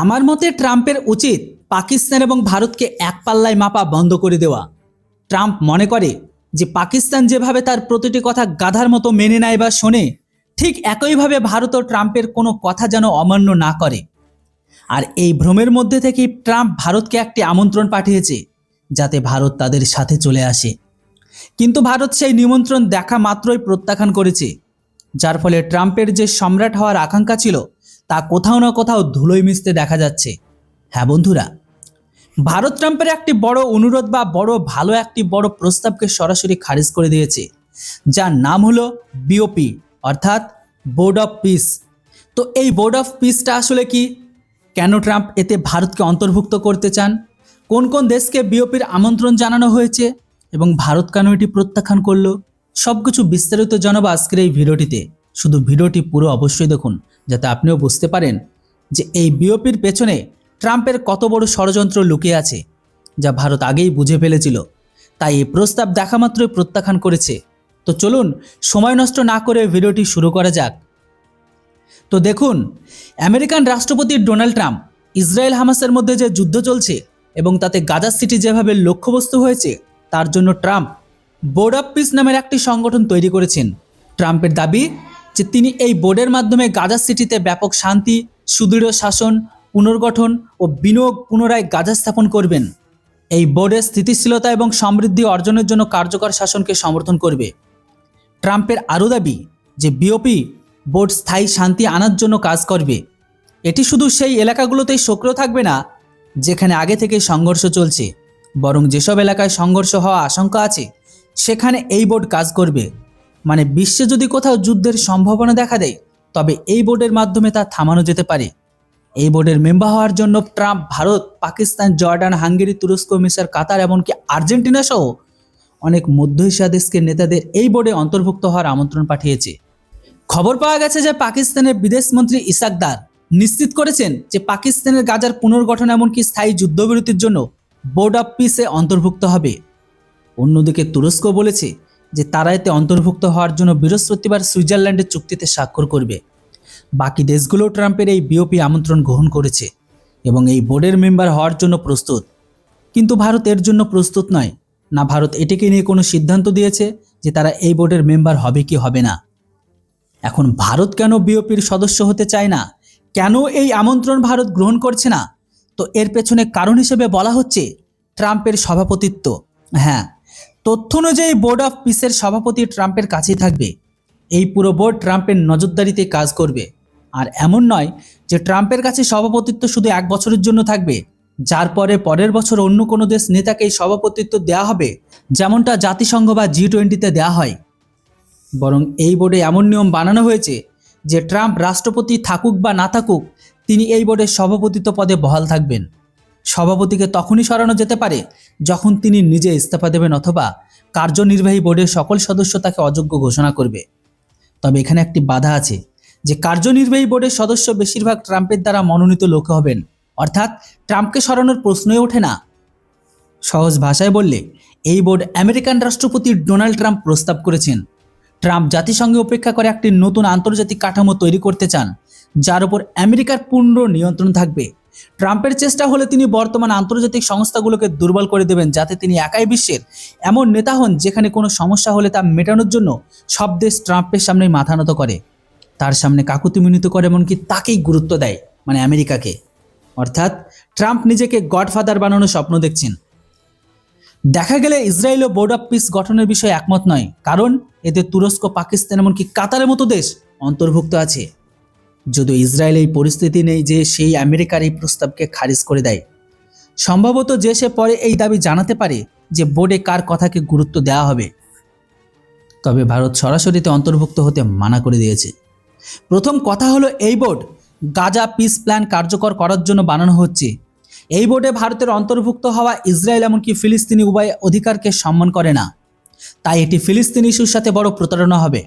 আমার মতে ট্রাম্পের উচিত পাকিস্তান এবং ভারতকে এক পাল্লায় মাপা বন্ধ করে দেওয়া। ট্রাম্প মনে করে যে পাকিস্তান যেভাবে তার প্রতিটি কথা গাধার মতো মেনে নেয় বা শোনে, ঠিক একইভাবে ভারতও ট্রাম্পের কোনো কথা যেন অমান্য না করে। আর এই ভ্রমের মধ্যে থেকেই ট্রাম্প ভারতকে একটি আমন্ত্রণ পাঠিয়েছে যাতে ভারত তাদের সাথে চলে আসে। কিন্তু ভারত সেই নিমন্ত্রণ দেখা মাত্রই প্রত্যাখ্যান করেছে, যার ফলে ট্রাম্পের যে সম্রাট হওয়ার আকাঙ্ক্ষা ছিল তা কোথাও না কোথাও ধুলোয় মিশতে দেখা যাচ্ছে। হ্যাঁ বন্ধুরা, ভারত ট্রাম্পের একটি বড় অনুরোধ বা ভালো একটি বড় প্রস্তাবকে সরাসরি খারিজ করে দিয়েছে, যার নাম হলো বিওপি, অর্থাৎ বোর্ড অফ পিস। তো এই বোর্ড অফ পিসটা আসলে কি? কেন ট্রাম্প এতে ভারতকে অন্তর্ভুক্ত করতে চান? কোন কোন দেশকে বিওপির আমন্ত্রণ জানানো হয়েছে এবং ভারত কেন এটি প্রত্যাখ্যান করলো? সবকিছু বিস্তারিত জানাবো আজকের এই ভিডিওটিতে। শুধু ভিডিওটি পুরো অবশ্যই দেখুন, যাতে আপনিও বুঝতে পারেন যে এই বিওপির পেছনে ট্রাম্পের কত বড় ষড়যন্ত্র লুকিয়ে আছে, যা ভারত আগেই বুঝে ফেলেছিল। তাই এই প্রস্তাব দেখা মাত্রই প্রত্যাখ্যান করেছে। তো চলুন সময় নষ্ট না করে ভিডিওটি শুরু করা যাক। তো দেখুন, আমেরিকান রাষ্ট্রপতি ডোনাল্ড ট্রাম্প ইসরায়েল হামাসের মধ্যে যে যুদ্ধ চলছে এবং তাতে গাজা সিটি যেভাবে লক্ষ্যবস্তু হয়েছে, তার জন্য ট্রাম্প বোর্ড অফ পিস নামের একটি সংগঠন তৈরি করেছেন। ট্রাম্পের দাবি যে তিনি এই বোর্ডের মাধ্যমে গাজা সিটিতে ব্যাপক শান্তি, সুদৃঢ় শাসন, পুনর্গঠন ও বিনিয়োগ পুনরায় গাজা স্থাপন করবেন। এই বোর্ডের স্থিতিশীলতা এবং সমৃদ্ধি অর্জনের জন্য কার্যকর শাসনকে সমর্থন করবে। ট্রাম্পের আরও দাবি যে বিওপি বোর্ড স্থায়ী শান্তি আনার জন্য কাজ করবে। এটি শুধু সেই এলাকাগুলোতেই সক্রিয় থাকবে না যেখানে আগে থেকে সংঘর্ষ চলছে, বরং যেসব এলাকায় সংঘর্ষ হওয়া আশঙ্কা আছে সেখানে এই বোর্ড কাজ করবে। মানে বিশ্বে যদি কোথাও যুদ্ধের সম্ভাবনা দেখা দেয়, তবে এই বোর্ডের মাধ্যমে তা থামানো যেতে পারে। এই বোর্ডের মেম্বার হওয়ার জন্য Trump Bharat, Pakistan, Jordan, Hungary, তুরস্ক, মিশর, কাতার এমনকি আর্জেন্টিনা সহ অনেক মধ্য এশিয়া দেশকে নেতাদের এই বোর্ডে অন্তর্ভুক্ত হওয়ার আমন্ত্রণ পাঠিয়েছে। খবর পাওয়া গেছে যে পাকিস্তানের বিদেশমন্ত্রী ইসাক দার নিশ্চিত করেছেন যে পাকিস্তানের গাজার পুনর্গঠন এমনকি স্থায়ী যুদ্ধবিরতির জন্য বোর্ড অফ পিসে অন্তর্ভুক্ত হবে। অন্যদিকে তুরস্ক বলেছে যে তারা এতে অন্তর্ভুক্ত হওয়ার জন্য বৃহস্পতিবার সুইজারল্যান্ডের চুক্তিতে স্বাক্ষর করবে। বাকি দেশগুলো ট্রাম্পের এই বিওপি আমন্ত্রণ গ্রহণ করেছে এবং এই বোর্ডের মেম্বার হওয়ার জন্য প্রস্তুত। কিন্তু ভারত এর জন্য প্রস্তুত নয়। না ভারত এটিকে নিয়ে কোনো সিদ্ধান্ত দিয়েছে যে তারা এই বোর্ডের মেম্বার হবে কি হবে না। এখন ভারত কেন বিওপির সদস্য হতে চায় না, কেন এই আমন্ত্রণ ভারত গ্রহণ করছে না? তো এর পেছনে কারণ হিসেবে বলা হচ্ছে ট্রাম্পের সভাপতিত্ব। হ্যাঁ, তথ্য অনুযায়ী বোর্ড অফ পিসের সভাপতি ট্রাম্পের কাছেই থাকবে। এই পুরো বোর্ড ট্রাম্পের নজরদারিতে কাজ করবে। আর এমন নয় যে ট্রাম্পের কাছে সভাপতিত্ব শুধু 1 বছরের জন্য থাকবে, যার পরের বছর অন্য কোনো দেশ নেতাকে এই সভাপতিত্ব দেওয়া হবে, যেমনটা জাতিসংঘ বা G20-তে দেওয়া হয়। বরং এই বোর্ডে এমন নিয়ম বানানো হয়েছে যে ট্রাম্প রাষ্ট্রপতি থাকুক বা না থাকুক, তিনি এই বোর্ডের সভাপতিত্ব পদে বহাল থাকবেন। সভাপতিকে তখনই সরানো যেতে পারে যখন তিনি নিজে ইস্তফা দেবেন অথবা কার্যনির্বাহী বোর্ডের সকল সদস্য তাকে অযোগ্য ঘোষণা করবে। তবে এখানে একটি বাধা আছে যে কার্যনির্বাহী বোর্ডের সদস্য বেশিরভাগ ট্রাম্পের দ্বারা মনোনীত লোক হবেন, অর্থাৎ ট্রাম্পকে সরানোর প্রশ্নই ওঠে না। সহজ ভাষায় বললে, এই বোর্ড আমেরিকান রাষ্ট্রপতি ডোনাল্ড ট্রাম্প প্রস্তাব করেছেন। ট্রাম্প জাতিসংঘে উপেক্ষা করে একটি নতুন আন্তর্জাতিক কাঠামো তৈরি করতে চান, যার উপর আমেরিকার পূর্ণ নিয়ন্ত্রণ থাকবে। ট্রাম্পের চেষ্টা হলে তিনি বর্তমান আন্তর্জাতিক সংস্থাগুলোকে দুর্বল করে দেবেন, যাতে তিনি একাই বিশ্বের এমন নেতা হন যেখানে কোনো সমস্যা হলে তা মেটানোর জন্য সব দেশ ট্রাম্পের সামনে মাথা নত করে, তার সামনে কাকুতি মিনতি করে, এমনকি তাকেই গুরুত্ব দেয়, মানে আমেরিকাকে। অর্থাৎ ট্রাম্প নিজেকে গডফাদার বানানোর স্বপ্ন দেখছেন। দেখা গেলে ইসরায়েলও বোর্ড অফ পিস গঠনের বিষয়ে একমত নয়, কারণ এতে তুরস্ক, পাকিস্তান এমনকি কাতারের মতো দেশ অন্তর্ভুক্ত আছে। যদিও ইসরায়েল এই পরিস্থিতি নেই যে সেই আমেরিকার এই প্রস্তাবকে খারিজ করে দেয়। সম্ভবত যে সে পরে এই দাবি জানাতে পারে যে বোর্ডে কার কথাকে গুরুত্ব দেওয়া হবে। তবে ভারত সরাসরিতে অন্তর্ভুক্ত হতে মানা করে দিয়েছে। প্রথম কথা হলো, এই বোর্ড গাজা পিস প্ল্যান কার্যকর করার জন্য বানানো হচ্ছে। এই বোর্ডে ভারতের অন্তর্ভুক্ত হওয়া ইসরায়েল এমনকি ফিলিস্তিনি উভয় অধিকারকে সম্মান করে না, তাই এটি ফিলিস্তিন ইস্যুর সাথে বড় প্রতারণা হবে।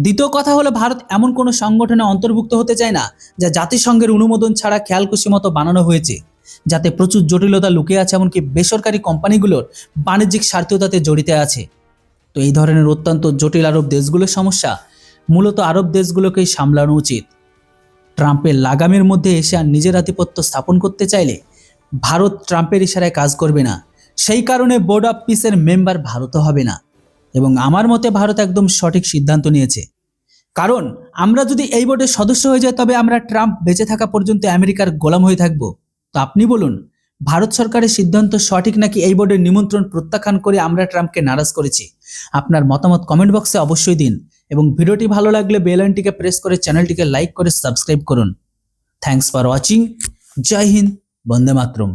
দ্বিতীয় কথা হলো, ভারত এমন কোনো সংগঠনে অন্তর্ভুক্ত হতে চায় না যা জাতিসংঘের অনুমোদন ছাড়া খেয়ালখুশি মতো বানানো হয়েছে, যাতে প্রচুর জটিলতা লুকিয়ে আছে, এমনকি বেসরকারি কোম্পানিগুলোর বাণিজ্যিক স্বার্থতাতে জড়িত আছে। তো এই ধরনের অত্যন্ত জটিল আরব দেশগুলোর সমস্যা মূলত আরব দেশগুলোকেই সামলানো উচিত। ট্রাম্পের লাগামের মধ্যে এশিয়া নিজের আধিপত্য স্থাপন করতে চাইলে ভারত ট্রাম্পের ইশারায় কাজ করবে না। সেই কারণে বোর্ড অফ পিসের মেম্বার ভারতও হবে না। এবং আমার মতে ভারত একদম সঠিক সিদ্ধান্ত নিয়েছে। কারণ আমরা যদি এই বোর্ডের সদস্য হয়ে যাই তবে আমরা ট্রাম্প বেঁচে থাকা পর্যন্ত আমেরিকার গোলাম হয়ে থাকব। তো আপনি বলুন, ভারত সরকারের সিদ্ধান্ত সঠিক নাকি এই বোর্ডের নিমন্ত্রণ প্রত্যাখ্যান করে আমরা ট্রাম্পকে নারাজ করেছি? আপনার মতামত কমেন্ট বক্সে অবশ্যই দিন এবং ভিডিওটি ভালো লাগলে বেল আইকনটিকে প্রেস করে চ্যানেলটিকে লাইক করে সাবস্ক্রাইব করুন। Thanks for watching. জয় হিন্দ, বন্দে মাতরম।